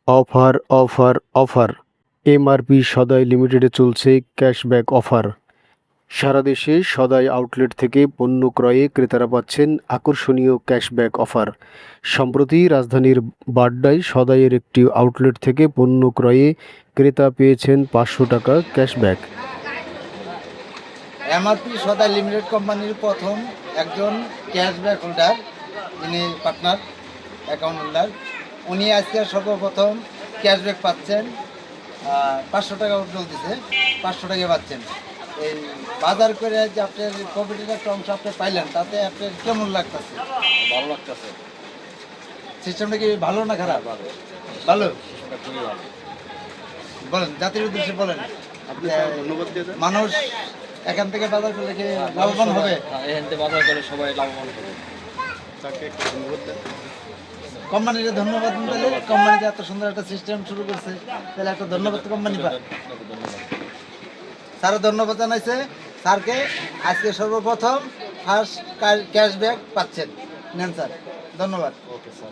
Offer offer offer MRP সদাই লিমিটেডে চলছে ক্যাশব্যাক অফার। সারা দেশে সদাই আউটলেট থেকে পণ্য ক্রয়ে ক্রেতারা পাচ্ছেন আকর্ষণীয় ক্যাশব্যাক অফার। সম্প্রতি রাজধানীর বাড্ডায় সদাইয়ের একটি আউটলেট থেকে পণ্য ক্রয়ে ক্রেতা পেয়েছেন 500 টাকা ক্যাশব্যাক। এমআরপি সদাই লিমিটেড কোম্পানির প্রথম একজন ক্যাশব্যাক হোল্ডার, যিনি পার্টনার অ্যাকাউন্ট হোল্ডার, উনি আজকে সর্বপ্রথম ক্যাশব্যাক পাচ্ছেন। 500 টাকা উজ্জ্বল দিতে 500 টাকা পাচ্ছেন। এই বাজার করে যে আপনার প্রফিটের একটা অংশ আপনি পাইলেন, তাতে আপনার কেমন লাগতেছে? ভালো লাগতেছে। সিস্টেমটা কি ভালো না খারাপ? ভালো। বলেন, জাতির উদ্দেশ্যে বলেন। আপনি ধন্যবাদ দিয়ে দেন। মানুষ এখান থেকে বাজার করলে কি লাভবান হবে? এখান থেকে বাজার করে সবাই লাভবান হবে। তাকে একটু ধন্যবাদ দেন। কোম্পানিকে ধন্যবাদ দিলে, কোম্পানি যে এত সুন্দর একটা সিস্টেম শুরু করছে, তাহলে একটা ধন্যবাদ তো কোম্পানি পায়। স্যারও ধন্যবাদ জানাইছে স্যারকে। আজকে সর্বপ্রথম ফার্স্ট ক্যাশব্যাক পাচ্ছেন। নেন স্যার, ধন্যবাদ। Okay sir.